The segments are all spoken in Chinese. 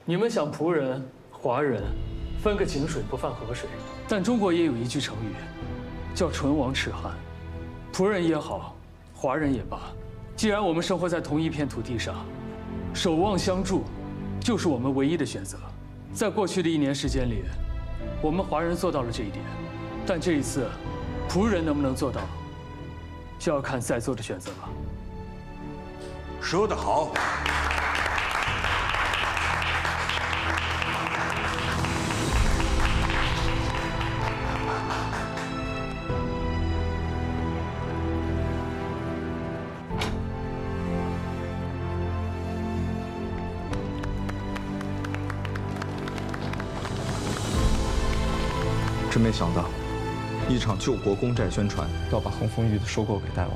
你们想仆人、华人分个井水不犯河水，但中国也有一句成语，叫“唇亡齿寒”。仆人也好，华人也罢，既然我们生活在同一片土地上，守望相助，就是我们唯一的选择。在过去的1年时间里，我们华人做到了这一点，但这一次，仆人能不能做到，就要看在座的选择了。说得好。真没想到，一场救国公债宣传要把恒丰裕的收购给带完，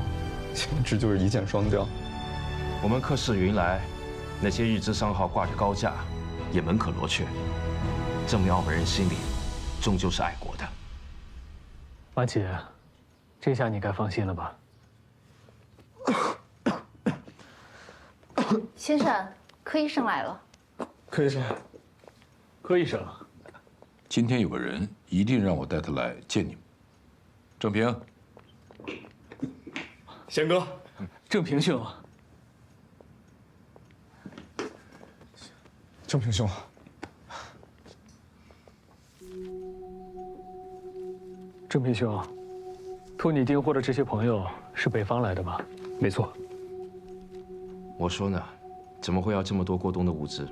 简直就是一箭双雕。我们客似云来，那些日资商号挂着高价，也门可罗雀。证明澳门人心里终究是爱国的。王姐，这下你该放心了吧？先生，柯医生来了。柯医生，柯医生，今天有个人一定让我带他来见你们。郑平，贤哥，郑平兄，郑平兄，郑平兄，托你订货的这些朋友是北方来的吧？没错。我说呢，怎么会要这么多过冬的物资？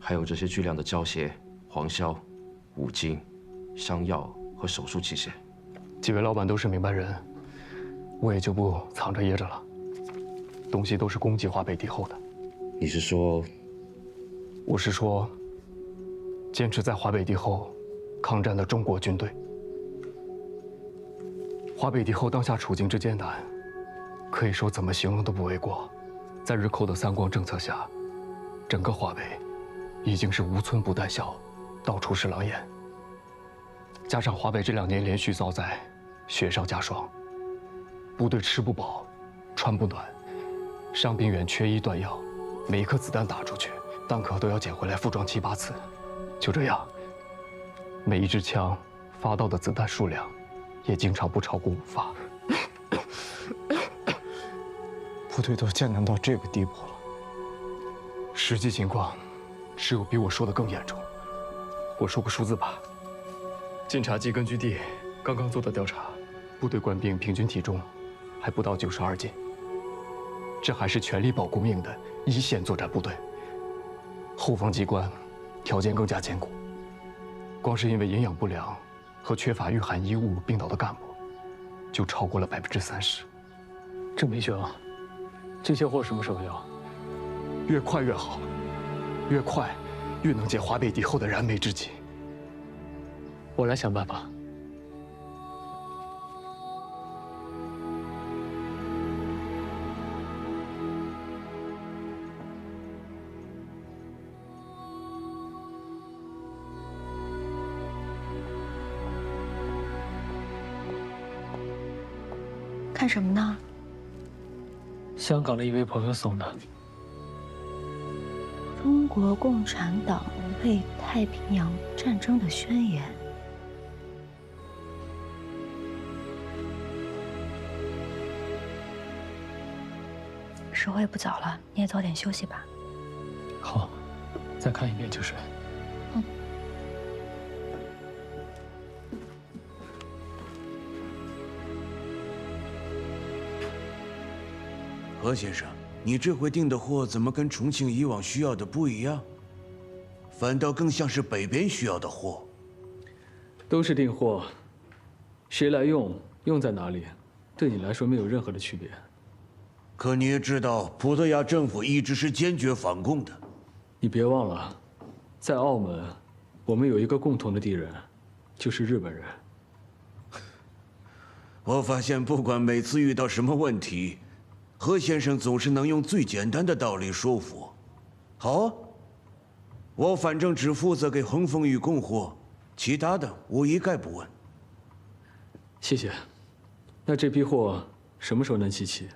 还有这些巨量的胶鞋、黄硝、五金、伤药和手术器械。几位老板都是明白人，我也就不藏着掖着了。东西都是供给华北帝后的。你是说？我是说，坚持在华北帝后抗战的中国军队。华北帝后当下处境之艰难，可以说怎么形容都不为过。在日寇的三光政策下，整个华北已经是无村不带孝，到处是狼烟。加上华北这2年连续遭灾，雪上加霜，部队吃不饱，穿不暖，伤兵员缺医断药，每一颗子弹打出去，弹壳都要捡回来复装7、8次。就这样，每一支枪发到的子弹数量，也经常不超过5发。部队都艰难到这个地步了，实际情况，只有比我说的更严重。我说个数字吧。晋察冀根据地刚刚做的调查，部队官兵平均体重还不到92斤。这还是全力保国命的一线作战部队，后方机关条件更加艰苦。光是因为营养不良和缺乏御寒衣物病倒的干部，就超过了30%。郑平兄，这些货什么时候要？越快越好，越快越能解华北敌后的燃眉之急。我来想办法。看什么呢？香港的一位朋友送的。中国共产党为太平洋战争的宣言。时候也不早了，你也早点休息吧。好，再看一遍就睡。何先生，你这回订的货怎么跟重庆以往需要的不一样？反倒更像是北边需要的货。都是订货，谁来用，用在哪里，对你来说没有任何的区别。可你也知道，葡萄牙政府一直是坚决反共的。你别忘了，在澳门，我们有一个共同的敌人，就是日本人。我发现，不管每次遇到什么问题，何先生总是能用最简单的道理说服我。好啊，我反正只负责给恒丰裕供货，其他的我一概不问。谢谢。那这批货什么时候能集齐？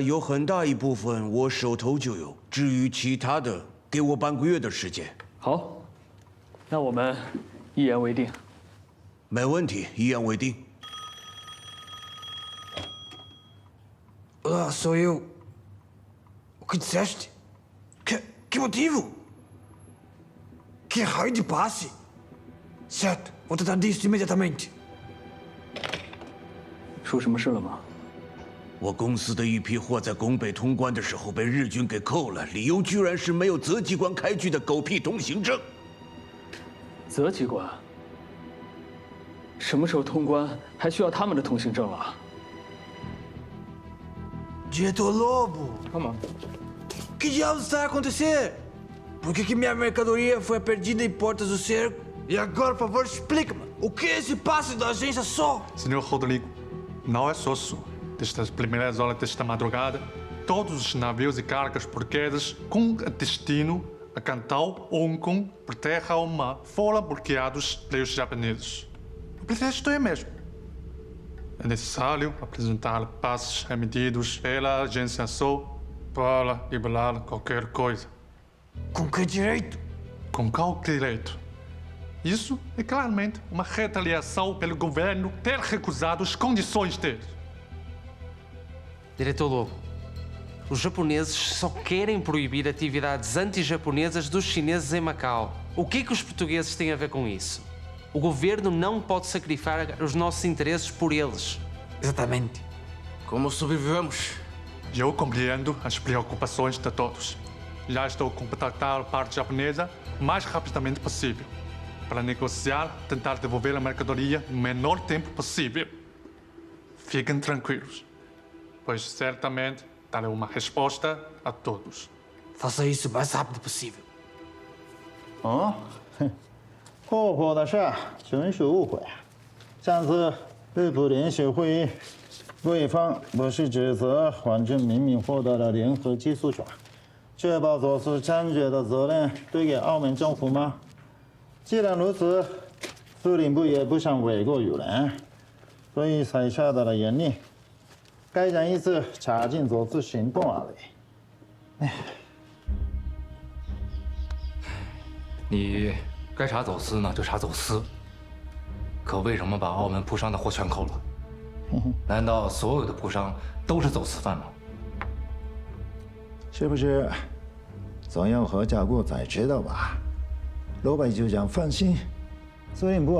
有很大一部分我手头就有，至于其他的，给我半个月的时间。好，那我们一言为定。没问题，一言为定。Olá, sou eu. O que disseste? Que motivo? Que raio de passe? Certo, vou tratar disso imediatamente. 出什么事了吗？我公司的一批货在拱北通关的时候被日军给扣了，理由居然是没有泽机关开具的狗屁通行证。泽机关？什么时候通关还需要他们的通行证啊？ Diretor Lobo! Calma. Que diabos está a acontecer? Por que minha mercadoria foi perdida em Portas do Cerco? E agora, por favor, explica-me. O que é esse passe da agência só? Senhor Rodrigo, não é só sua. Desde as primeiras horas desta madrugada, todos os navios e cargas portugueses com destino a Cantão, Hong Kong, por terra ou mar, foram bloqueados pelos japoneses. O pretexto é mesmo. É necessário apresentar passes emitidos pela agência só para liberar qualquer coisa. Com que direito? Com qual direito? Isso é claramente uma retaliação pelo governo ter recusado as condições deles. Diretor Lobo, os japoneses só querem proibir atividades anti-japonesas dos chineses em Macau. O que os portugueses têm a ver com isso? O governo não pode sacrificar os nossos interesses por eles. Exatamente. Como sobrevivemos? Eu compreendo as preocupações de todos. Já estou a contactar a parte japonesa o mais rapidamente possível para negociar, tentar devolver a mercadoria no menor tempo possível. Fiquem tranquilos, pois certamente darei uma resposta a todos. Faça isso o mais rápido possível. 哦，破破的事纯属误会。上次日普联席会议，贵方不是指责反正明明获得了联合技术权，确保走私枪决的责任推给澳门政府吗？既然如此，司令部也不想诿过于人，所以才下达了严令，开展一次查禁走私行动而已。你该查走私呢就查走私，可为什么把澳门铺商的货全扣了？难道所有的铺商都是走私犯吗？是不是总要核查过才知道吧？罗北局长放心，司令部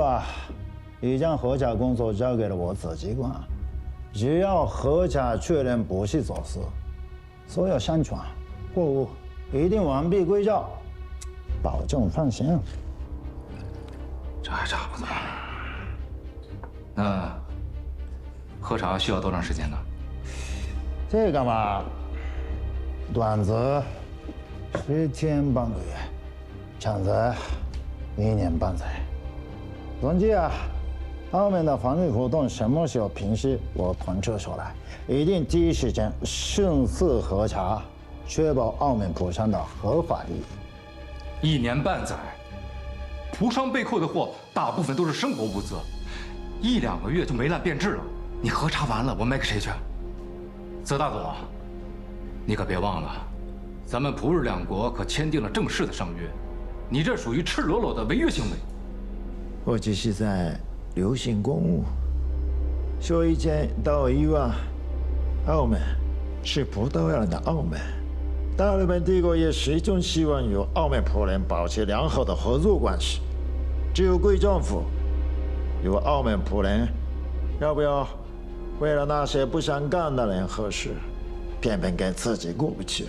已将核查工作交给了我子机关，只要核查确认不是走私，所有商船货物一定完璧归赵，保证放心。这还差不多。那核查需要多长时间呢？这个嘛，短则10天半个月，长则1年半载。总之澳门的防御活动什么时候平息，我统筹出来，一定第一时间迅速核查，确保澳门浦商的合法利益。 1年半载，蒲商被扣的货大部分都是生活物资，1、2个月就霉烂变质了。你核查完了，我卖给谁去？泽大总，你可别忘了，咱们葡日两国可签订了正式的商约，你这属于赤裸裸的违约行为。我只是在流行公务，说一千道一万。澳门是葡萄牙人的澳门。 大日本帝国也始终希望与澳门葡人保持良好的合作关系。只有贵政府与澳门葡人，要不要为了那些不想干的人合适，偏偏跟自己过不去？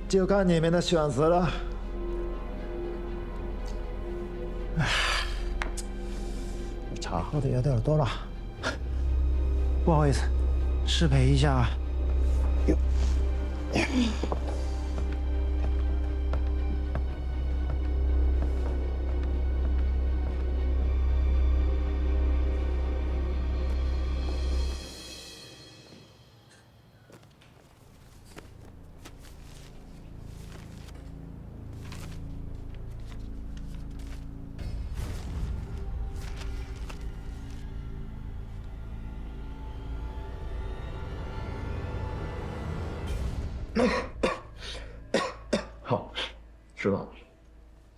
就看你们的选择了。茶喝的有点多了，不好意思，失陪一下。哟。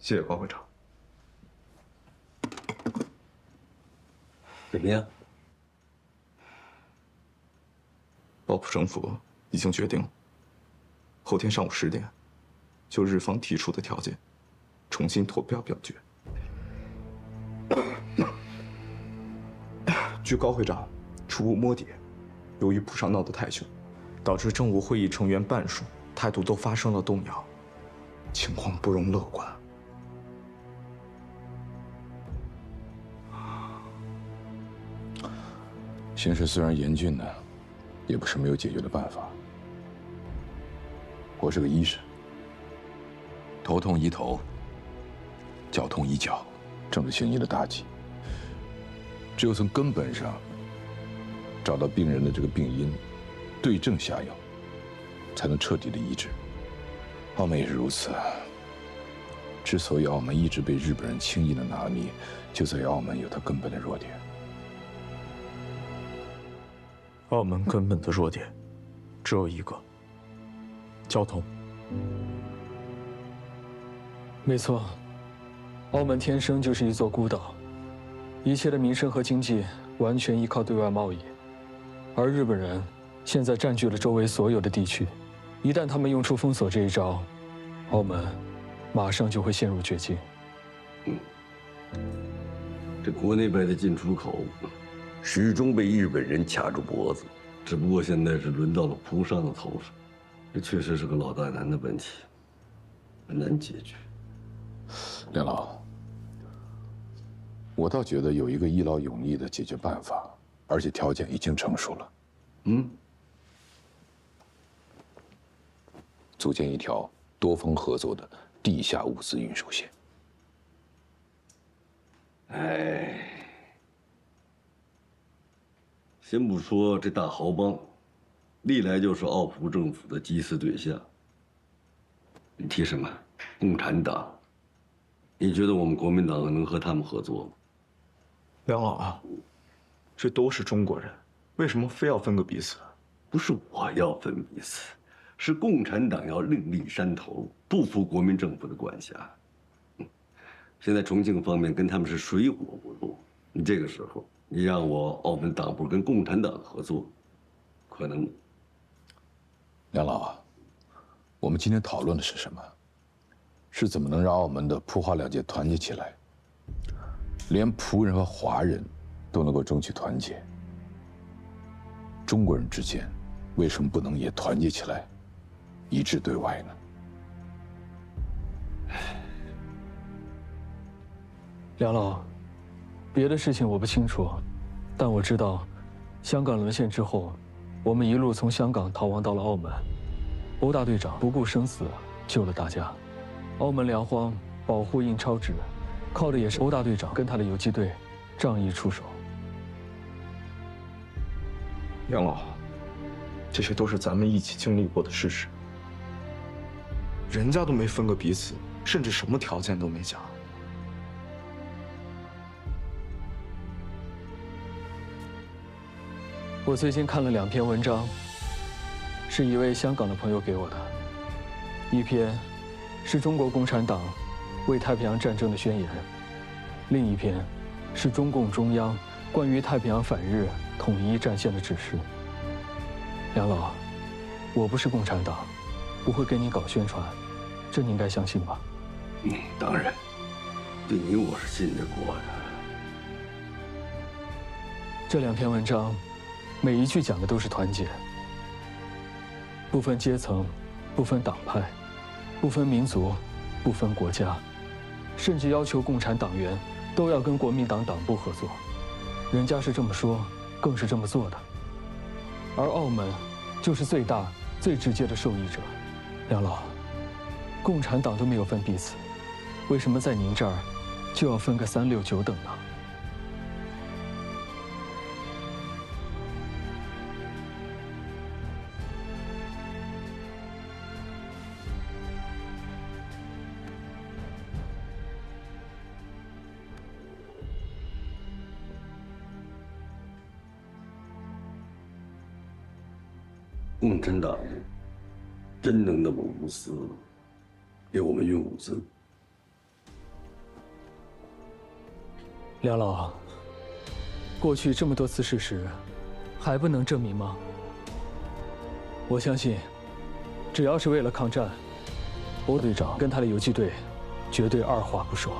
谢谢高会长。怎么样？报浦省府已经决定了，后天上午10点，就日方提出的条件，重新投票表决。据高会长初步摸底，由于浦上闹得太凶，导致政务会议成员半数态度都发生了动摇，情况不容乐观。形势虽然严峻呢，也不是没有解决的办法。我是个医生，头痛医头，脚痛医脚，政治嫌疑的大忌。只有从根本上找到病人的这个病因，对症下药，才能彻底的医治。澳门也是如此。之所以澳门一直被日本人轻易的拿捏，就在于澳门有它根本的弱点。澳门根本的弱点只有一个：交通。没错，澳门天生就是一座孤岛，一切的民生和经济完全依靠对外贸易，而日本人现在占据了周围所有的地区，一旦他们用出封锁这一招，澳门马上就会陷入绝境。这国内外的进出口始终被日本人卡住脖子，只不过现在是轮到了蒲商的头上，这确实是个老大难的问题，很难解决。梁老，我倒觉得有一个一劳永逸的解决办法，而且条件已经成熟了。组建一条多方合作的地下物资运输线。先不说这大豪帮，历来就是澳葡政府的缉私对象。你提什么？共产党？你觉得我们国民党能和他们合作吗？梁老啊，这都是中国人，为什么非要分个彼此？不是我要分彼此，是共产党要另立山头，不服国民政府的管辖。现在重庆方面跟他们是水火不容，你这个时候你让我澳门党部跟共产党合作，可能吗？梁老啊，我们今天讨论的是什么？是怎么能让澳门的葡华两界团结起来，连葡人和华人都能够争取团结。中国人之间为什么不能也团结起来，一致对外呢？梁老，别的事情我不清楚，但我知道，香港沦陷之后，我们一路从香港逃亡到了澳门，欧大队长不顾生死救了大家，澳门粮荒保护印钞纸，靠的也是欧大队长跟他的游击队仗义出手。梁老，这些都是咱们一起经历过的事实，人家都没分个彼此，甚至什么条件都没讲。我最近看了2篇文章，是一位香港的朋友给我的。一篇是中国共产党为太平洋战争的宣言，另一篇是中共中央关于太平洋反日统一战线的指示。梁老，我不是共产党，不会跟你搞宣传，这你应该相信吧？当然，对你我是信得过的。这2篇文章，每一句讲的都是团结，不分阶层，不分党派，不分民族，不分国家，甚至要求共产党员都要跟国民党党部合作。人家是这么说，更是这么做的。而澳门就是最大、最直接的受益者。梁老，共产党都没有分彼此，为什么在您这儿就要分个3、6、9等呢？共产党真能那么无私，给我们运物资？梁老，过去这么多次事实，还不能证明吗？我相信，只要是为了抗战，欧队长跟他的游击队绝对二话不说。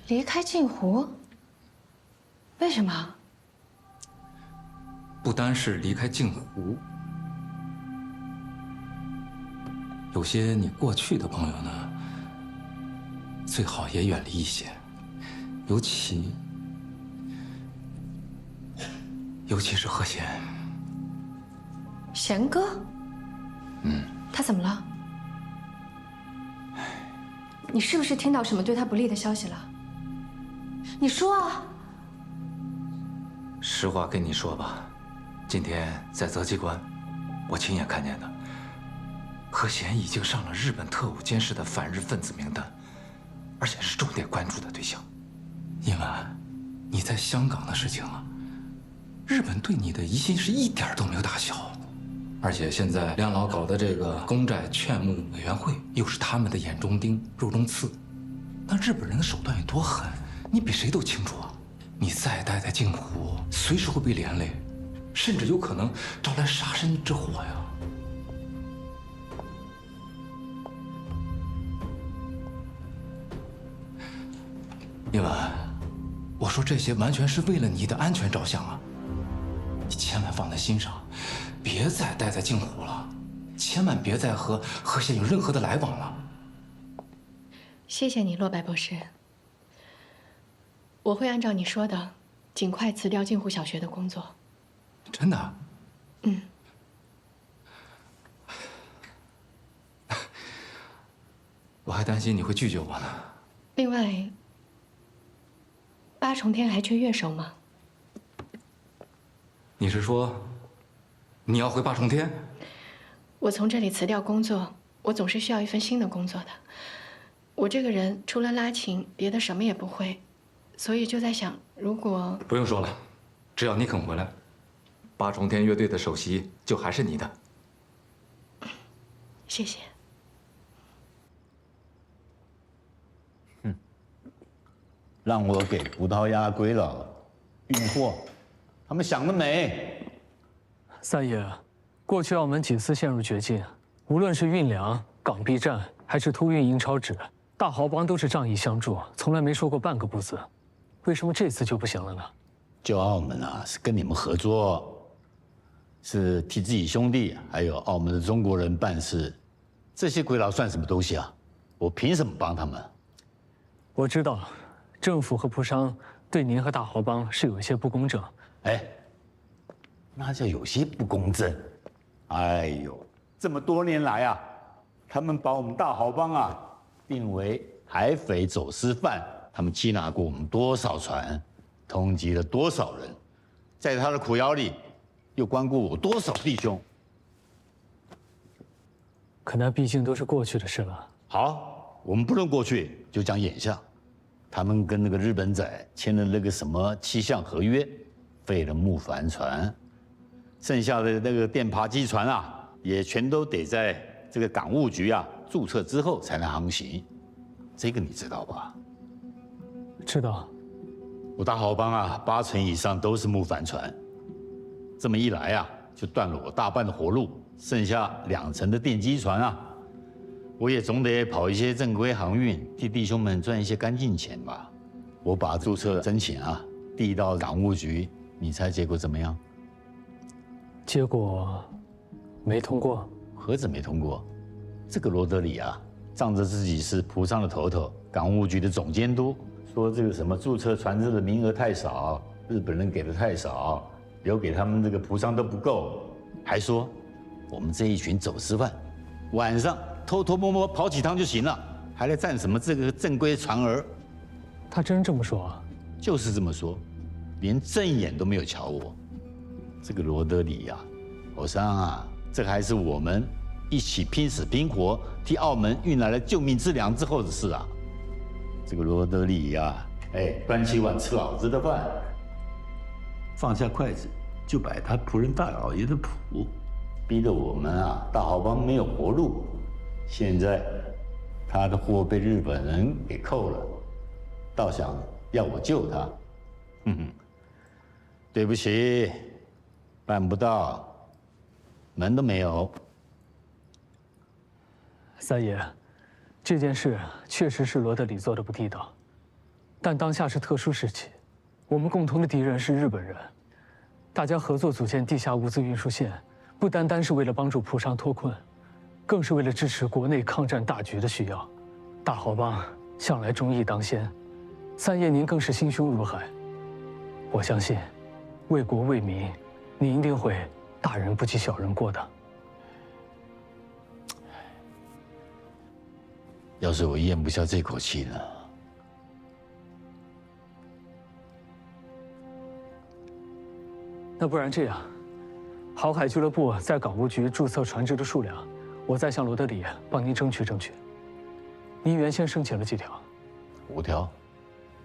离开镜湖？为什么？不单是离开镜湖，有些你过去的朋友呢，最好也远离一些，尤其是何贤。贤哥？他怎么了？你是不是听到什么对他不利的消息了？你说啊！实话跟你说吧，今天在择机关，我亲眼看见的，何贤已经上了日本特务监视的反日分子名单，而且是重点关注的对象。因为你在香港的事情啊，日本对你的疑心是一点都没有打消，而且现在梁老搞的这个公债劝募委员会，又是他们的眼中钉、肉中刺。那日本人的手段有多狠，你比谁都清楚啊！你再待在镜湖，随时会被连累，甚至有可能招来杀身之祸呀！叶文，我说这些完全是为了你的安全着想啊！你千万放在心上，别再待在镜湖了，千万别再和何贤有任何的来往了。谢谢你，洛白博士。我会按照你说的，尽快辞掉镜湖小学的工作。真的？我还担心你会拒绝我呢。另外，8重天还缺乐手吗？你是说，你要回8重天？我从这里辞掉工作，我总是需要一份新的工作的。我这个人除了拉琴，别的什么也不会，所以就在想，如果……不用说了，只要你肯回来，8重天乐队的首席就还是你的。谢谢。让我给葡萄牙鬼佬运货，他们想得美。三爷，过去澳门几次陷入绝境，无论是运粮、港币战，还是突运英钞纸，大豪帮都是仗义相助，从来没说过半个不字。为什么这次就不行了呢？就澳门啊，是跟你们合作，是替自己兄弟还有澳门的中国人办事，这些鬼佬算什么东西啊？我凭什么帮他们？我知道，政府和葡商对您和大豪帮是有一些不公正。哎，那叫有些不公正。哎呦，这么多年来啊，他们把我们大豪帮啊定为海匪走私犯，他们缉拿过我们多少船，通缉了多少人，在他的苦窑里又关过我多少弟兄。可那毕竟都是过去的事了。好，我们不论过去，就讲眼下。他们跟那个日本仔签了那个什么7项合约，废了木帆船，剩下的那个电扒机船啊，也全都得在这个港务局啊注册之后才能航行。这个你知道吧？知道。我大豪帮啊，8成以上都是木帆船，这么一来啊，就断了我大半的活路，剩下2成的电机船啊。我也总得跑一些正规航运，替弟兄们赚一些干净钱吧。我把注册申请啊递到港务局，你猜结果怎么样？结果没通过。何止没通过？这个罗德里啊，仗着自己是葡商的头头，港务局的总监督，说这个什么注册船只的名额太少，日本人给的太少，留给他们这个葡商都不够，还说我们这一群走私犯，晚上偷偷摸摸跑几趟就行了，还来占什么这个正规船儿？他真这么说啊？就是这么说，连正眼都没有瞧我。这个罗德里呀，偶像啊，这还是我们一起拼死拼活替澳门运来了救命之粮之后的事啊。这个罗德里呀，哎，端起碗吃老子的饭，放下筷子就摆他仆人大老爷的谱，逼得我们啊大豪帮没有活路。现在他的货被日本人给扣了，倒想要我救他。对不起，办不到，门都没有。三爷，这件事确实是罗德里做的不地道，但当下是特殊时期，我们共同的敌人是日本人，大家合作组建地下物资运输线，不单单是为了帮助蒲商脱困，更是为了支持国内抗战大局的需要。大豪帮向来忠义当先，三爷您更是心胸如海，我相信，为国为民，您一定会大人不计小人过的。要是我咽不下这口气呢？那不然这样，航海俱乐部在港务局注册船只的数量，我再向罗德里帮您争取争取。您原先申请了几条？5条，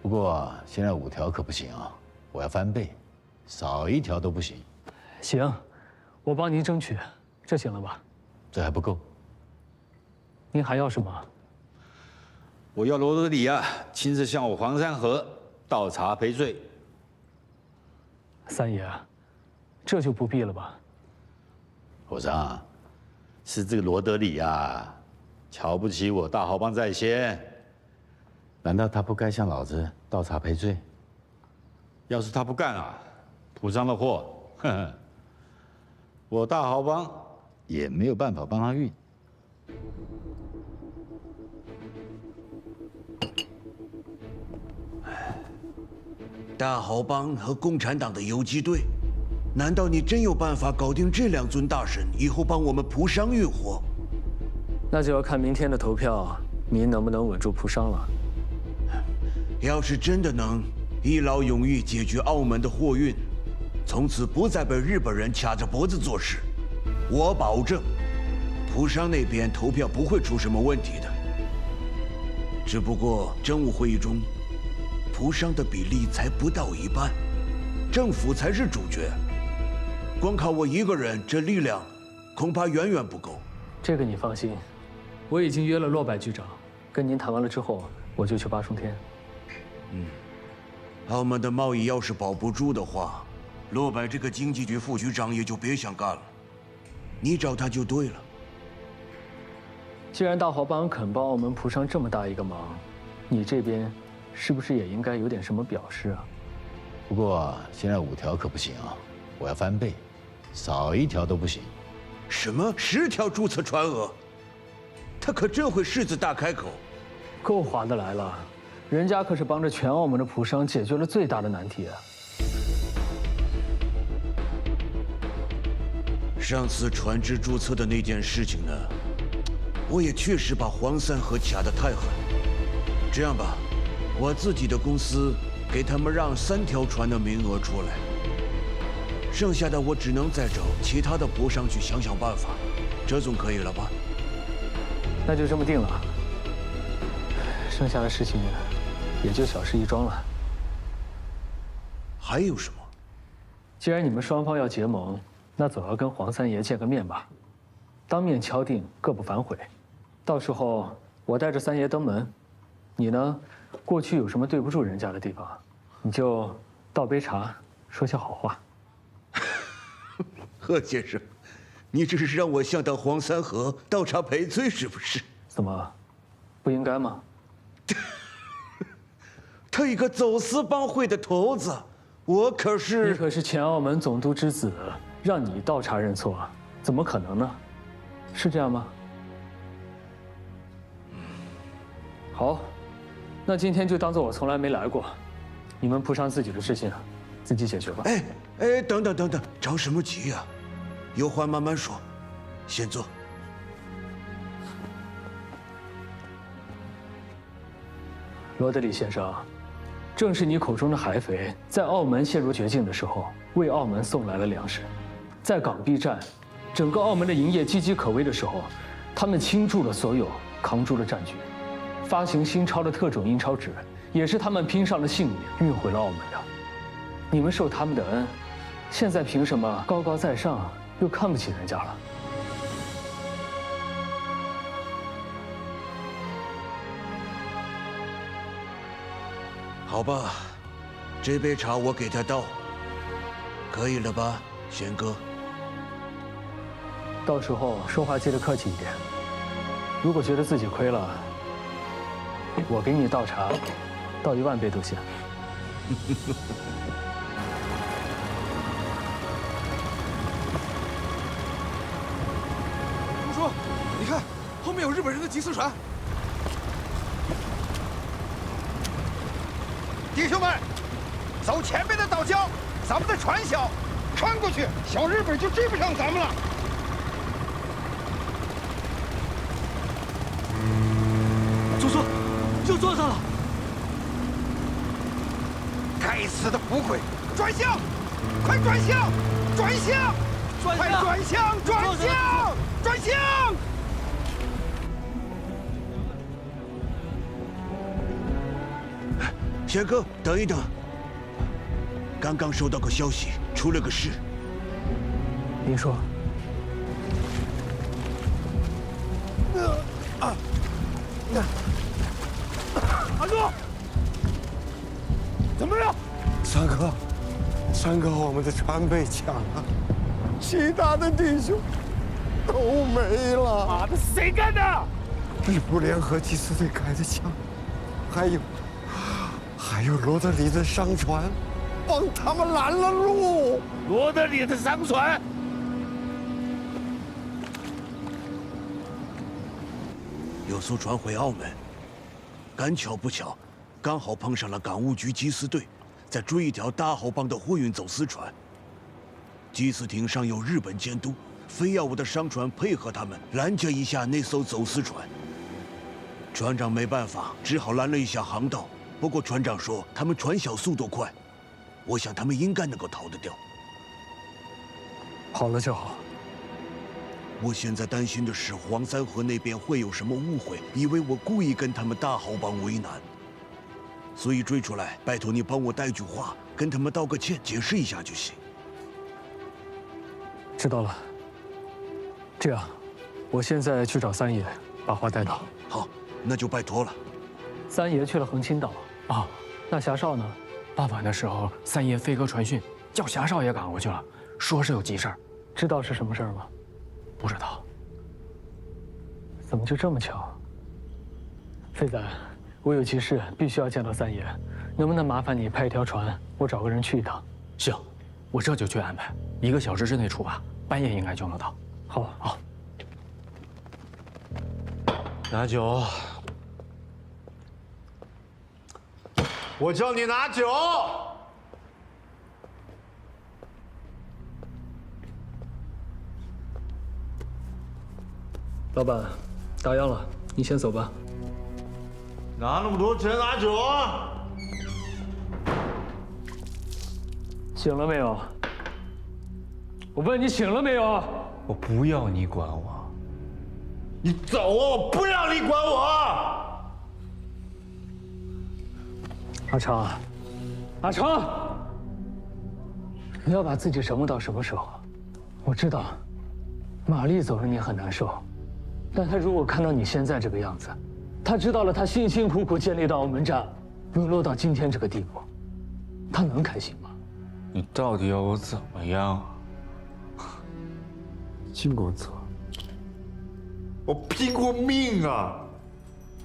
不过现在5条可不行啊，我要翻倍，少1条都不行。行，我帮您争取，这行了吧？这还不够。您还要什么？我要罗德里啊亲自向我黄山河倒茶赔罪。三爷，这就不必了吧？伙尚，是这个罗德里啊，瞧不起我大豪帮在先。难道他不该向老子倒茶赔罪？要是他不干啊，蒲商的货，呵呵，我大豪帮也没有办法帮他运。大豪帮和共产党的游击队，难道你真有办法搞定这2尊大神，以后帮我们蒲商运货？那就要看明天的投票，您能不能稳住蒲商了。要是真的能一劳永逸解决澳门的货运，从此不再被日本人卡着脖子做事，我保证，蒲商那边投票不会出什么问题的。只不过政务会议中，蒲商的比例才不到1半，政府才是主角。光靠我一个人，这力量恐怕远远不够。这个你放心，我已经约了骆柏局长，跟您谈完了之后，我就去巴松天。澳门的贸易要是保不住的话，骆柏这个经济局副局长也就别想干了。你找他就对了。既然大豪帮肯帮澳门蒲商这么大一个忙，你这边是不是也应该有点什么表示啊？不过现在5条可不行啊，我要翻倍，少1条都不行。什么10条注册船额？他可真会狮子大开口。够划得来了，人家可是帮着全澳门的蒲商解决了最大的难题啊。上次船只注册的那件事情呢，我也确实把黄三河卡得太狠。这样吧，我自己的公司给他们让3条船的名额出来，剩下的我只能再找其他的蒲商去想想办法，这总可以了吧？那就这么定了，剩下的事情也就小事一桩了。还有什么？既然你们双方要结盟，那总要跟黄三爷见个面吧，当面敲定各不反悔。到时候我带着三爷登门，你呢，过去有什么对不住人家的地方，你就倒杯茶，说些好话。贺先生，你这是让我向到黄三河倒茶赔罪是不是？怎么，不应该吗？他一个走私帮会的头子，我可是……你可是前澳门总督之子，让你倒茶认错，怎么可能呢？是这样吗？好，那今天就当做我从来没来过，你们蒲商自己的事情，自己解决吧。哎，等等，着什么急呀？有话慢慢说，先坐。罗德里先生，正是你口中的海匪，在澳门陷入绝境的时候，为澳门送来了粮食；在港币战，整个澳门的营业岌岌可危的时候，他们倾注了所有，扛住了战局。发行新钞的特种印钞纸，也是他们拼上了性命运回了澳门的。你们受他们的恩，现在凭什么高高在上又看不起人家了？好吧，这杯茶我给他倒，可以了吧，贤哥？到时候说话记得客气一点。如果觉得自己亏了，我给你倒茶，倒10000杯都行。叔叔，你看，后面有日本人的缉私船。弟兄们，走前面的岛礁，咱们的船小，穿过去，小日本就追不上咱们了。叔叔，又撞上了！该死的浮鬼，转向！快转向！转向！快转向！转向！转向！贤哥，等一等。刚刚收到个消息，出了个事。您说。阿哥，怎么样？三哥，我们的船被抢了，其他的弟兄都没了。妈的，谁干的？日部联合缉私队开的枪，还有罗德里的商船，帮他们拦了路。罗德里的商船。有艘船回澳门，赶巧不巧，刚好碰上了港务局缉私队，在追一条大豪帮的货运走私船。缉私艇上有日本监督，非要我的商船配合他们拦截一下那艘走私船。船长没办法，只好拦了一下航道。不过船长说他们船小，速度快，我想他们应该能够逃得掉。好了就好。我现在担心的是黄三河那边会有什么误会，以为我故意跟他们大豪帮为难，所以追出来，拜托你帮我带句话，跟他们道个歉，解释一下就行。知道了。这样，我现在去找三爷，把话带到。好，那就拜托了。三爷去了横青岛啊，那霞少呢？傍晚的时候，三爷飞鸽传讯，叫霞少也赶过去了，说是有急事儿。知道是什么事儿吗？不知道。怎么就这么巧？飞仔，我有急事，必须要见到三爷，能不能麻烦你派一条船，我找个人去一趟？行，我这就去安排，1个小时之内出发，半夜应该就能到。好，好。拿酒，我叫你拿酒。老板，打烊了，你先走吧。拿那么多钱拿酒啊？醒了没有？我问你醒了没有？我不要你管我，你走啊！我不要你管我。阿成，阿成，你要把自己折磨到什么时候？我知道，玛丽走了你很难受，但她如果看到你现在这个样子，她知道了她辛辛苦苦建立的澳门站，沦落到今天这个地步，她能开心吗？你到底要我怎么样？金公子，我拼过命啊！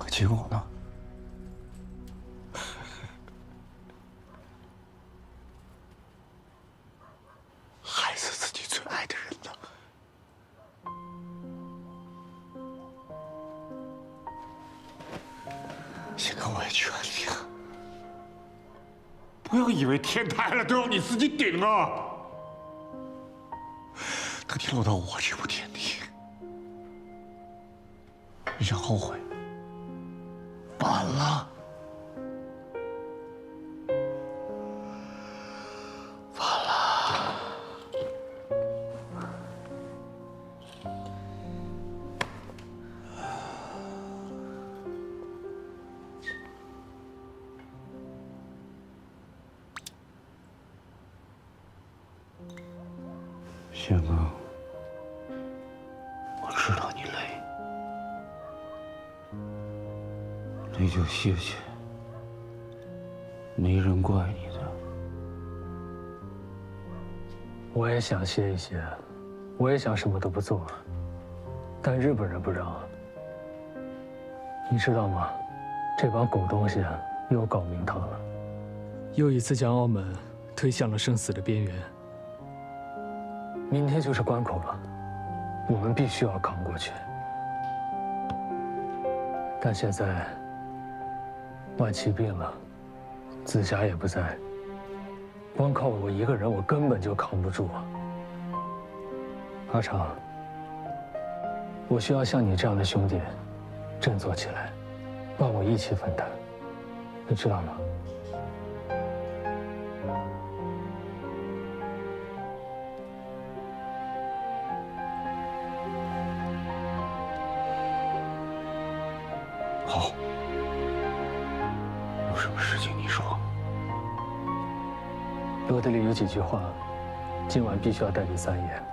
结果呢？害死自己最爱的人了。现在我也劝你啊，不要以为天塌了都要你自己顶啊！等你落到我这步田地，你想后悔，晚了。雪哥，我知道你累，那就歇歇，没人怪你的。我也想歇一歇，我也想什么都不做，但日本人不让。你知道吗？这帮狗东西又搞名堂了，又一次将澳门推向了生死的边缘。明天就是关口了，我们必须要扛过去。但现在，万琪病了，紫霞也不在，光靠我一个人，我根本就扛不住啊。阿长，我需要像你这样的兄弟振作起来，帮我一起分担，你知道吗？好，有什么事情你说。罗德里有几句话，今晚必须要带给三爷。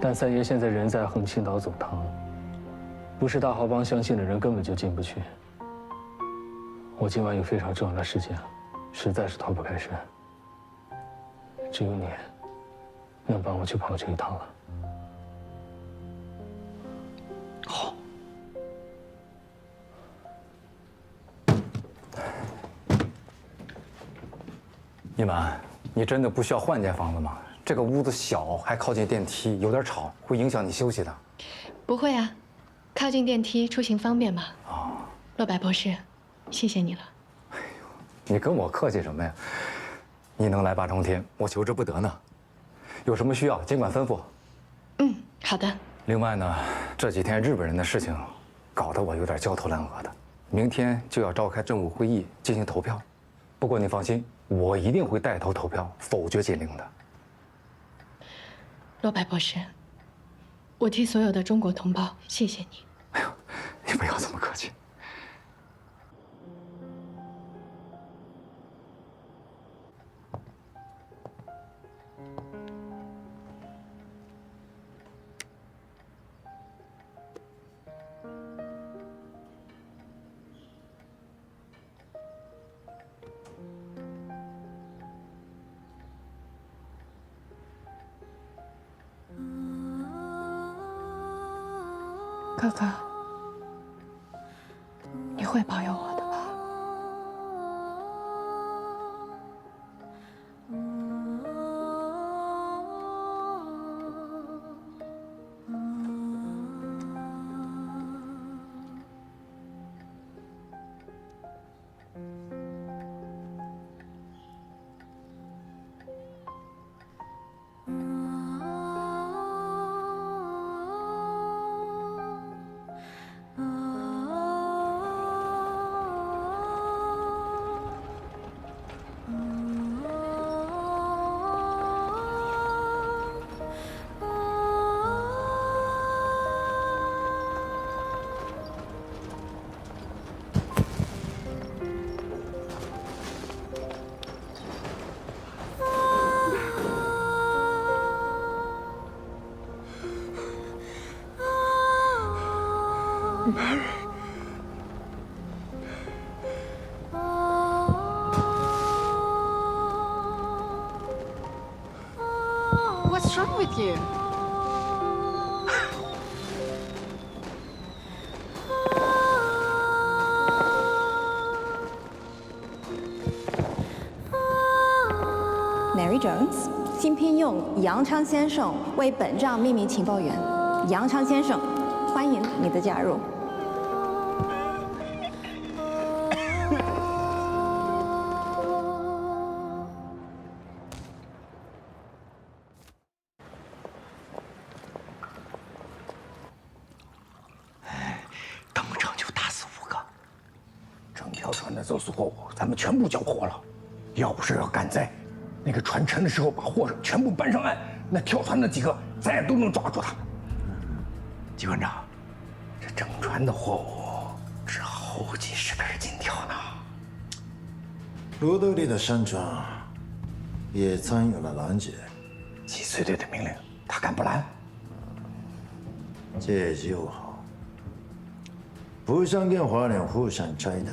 但三爷现在人在横青岛总堂，不是大豪帮相信的人根本就进不去。我今晚有非常重要的事情，实在是脱不开身。只有你能帮我去跑这一趟了。好。一满，你真的不需要换间房子吗？这个屋子小，还靠近电梯，有点吵，会影响你休息的。不会啊，靠近电梯，出行方便嘛。哦，洛白博士，谢谢你了。你跟我客气什么呀？你能来8重天，我求之不得呢。有什么需要尽管吩咐。嗯，好的。另外呢，这几天日本人的事情，搞得我有点焦头烂额的。明天就要召开政务会议进行投票，不过你放心，我一定会带头投票否决禁令的。洛白博士，我替所有的中国同胞谢谢你。哎呦，你不要这么客气。哥哥，你会保佑我的吧？What's wrong with you? Mary Jones 新聘用杨昌先生为本站秘密情报员。杨昌先生，欢迎你的加入。当场就打死5个，整条船的走私货物咱们全部缴获了。要不是要赶在那个船沉的时候把货全部搬上岸，那跳船的几个咱也都能抓住他们。季馆长，这整船的货物值好几10根金条呢。罗德里的山庄也参与了拦截。击碎队的命令他敢不来？这就好。不想跟华人互相拆台，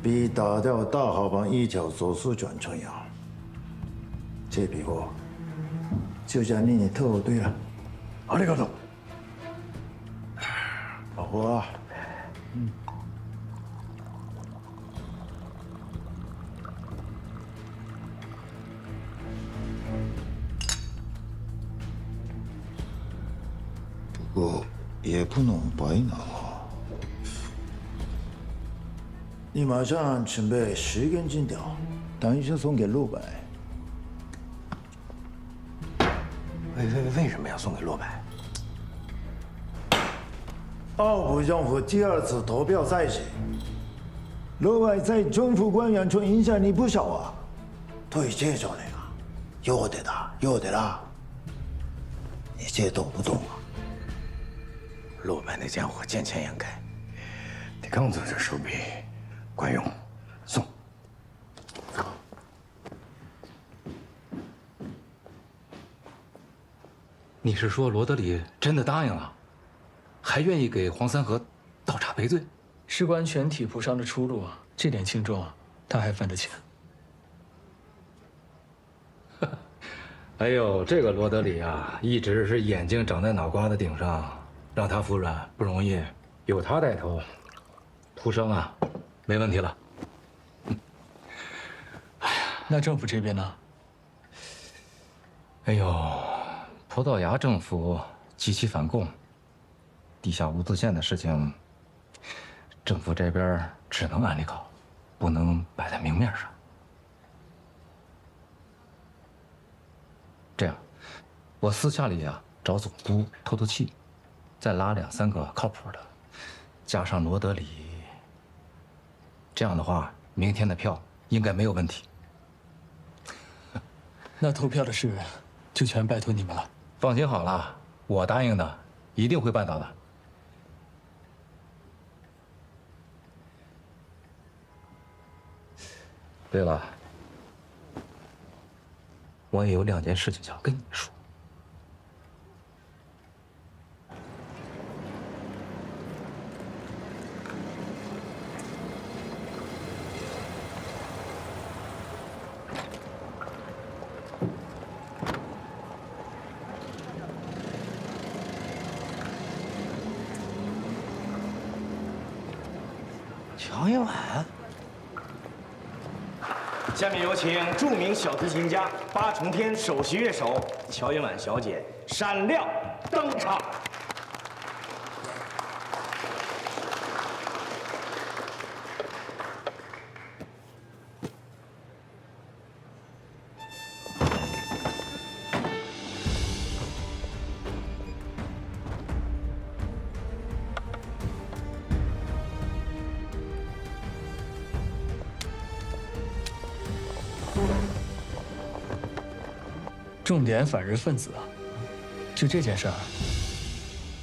比打掉大华帮一条手术权重要。这笔货就交给你特务队了。ありがとう。老胡啊，不过也不能白拿啊。你马上准备10根金条，等一下送给陆白。为什么要送给骆白？奥普政府第2次投票赛时，陆白在政府官员中影响力不小啊。对这种人啊，有的打，有的拉。你这懂不懂啊？骆白那家伙见钱眼开，你刚子这手笔管用，送。你是说罗德里真的答应了，还愿意给黄三河倒茶赔罪？事关全体仆商的出路啊，这点轻重啊，他还犯得起？哎呦，这个罗德里啊，一直是眼睛长在脑瓜子顶上，让他服软不容易，有他带头，仆商啊，没问题了。那政府这边呢？哎呦，葡萄牙政府极其反共，地下无字线的事情，政府这边只能暗里搞，不能摆在明面上。这样，我私下里啊找总督透透气，再拉2、3个靠谱的，加上罗德里，这样的话，明天的票应该没有问题。那投票的事就全拜托你们了。放心好了，我答应的一定会办到的。对了，我也有2件事情想跟你说。乔一晚，下面有请著名小提琴家八重天首席乐手乔一晚小姐闪亮登场。重点反日分子啊！就这件事儿，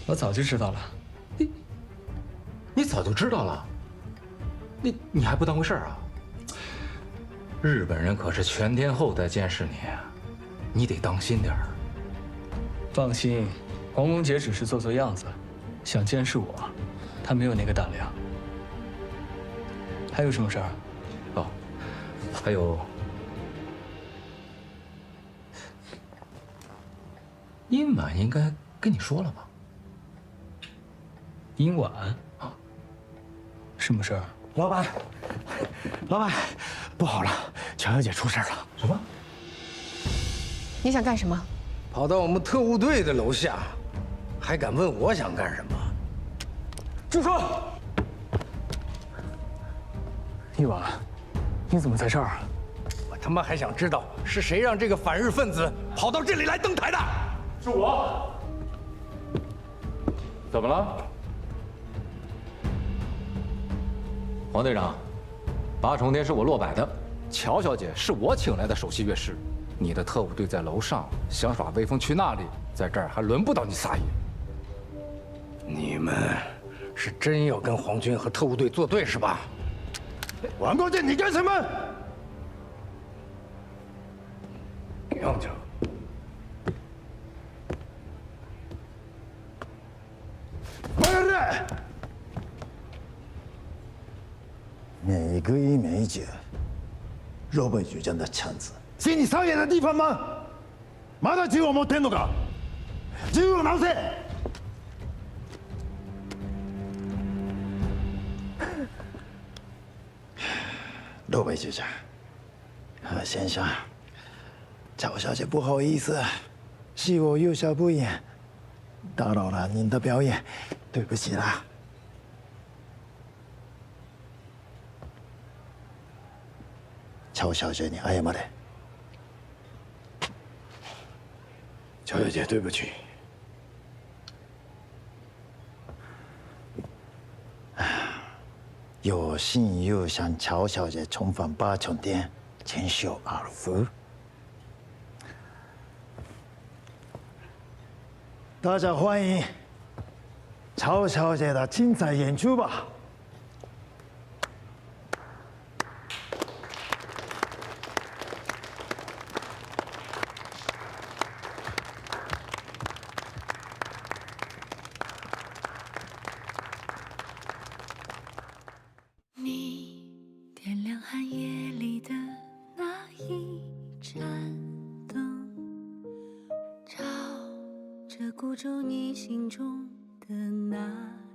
我早就知道了。你早就知道了？你还不当回事儿啊？日本人可是全天候在监视你，你得当心点儿。放心，黄公杰只是做做样子，想监视我，他没有那个胆量。还有什么事儿？哦，还有。殷晚应该跟你说了吧？殷晚啊，什么事儿？老板，不好了，乔小姐出事了。什么？你想干什么？跑到我们特务队的楼下，还敢问我想干什么？住手！殷晚，你怎么在这儿？我他妈还想知道是谁让这个反日分子跑到这里来登台的？是我。怎么了？黄队长，八重天是我落摆的，乔小姐是我请来的首席乐师。你的特务队在楼上想耍威风去那里，在这儿还轮不到你撒野。你们是真要跟皇军和特务队作对是吧？王国建，你干什么？让着。每个一每节，肉北局长的枪子，是你上演的地方吗？まだ銃を持ってんのか？銃を直せ！肉北局长，何先生，赵小姐不好意思，是我幼小不言，打扰了您的表演，对不起啦。乔小姐，你謝れ。乔小姐，对不起。有幸又向乔小姐重返八重殿，千秋二福。大家欢迎乔小姐的精彩演出吧！你点亮寒夜里的那一盏灯，照着孤舟你心中的那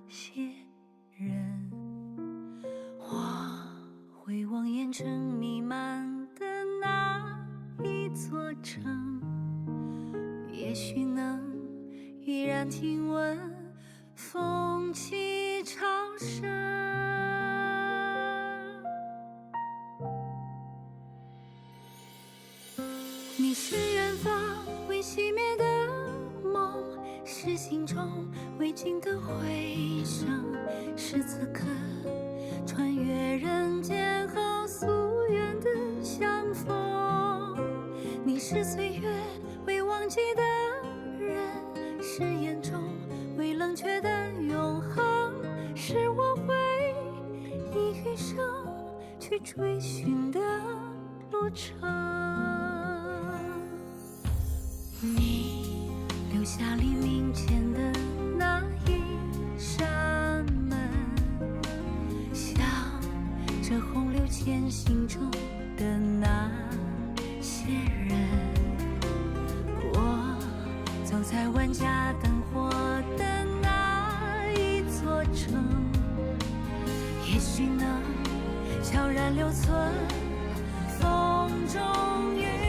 些人。我回望烟尘弥漫的那一座城，也许能依然听闻风起潮生。你是远方未熄灭的梦，是心中未尽的回声，是此刻穿越人间后夙愿的相逢。你是岁月未忘记的人，是眼中未冷却的永恒，是我会以余生去追寻的路程。你留下黎明前的那一扇门，像这洪流前行中的那些人。我走在万家灯火的那一座城，也许能悄然留存风中雨。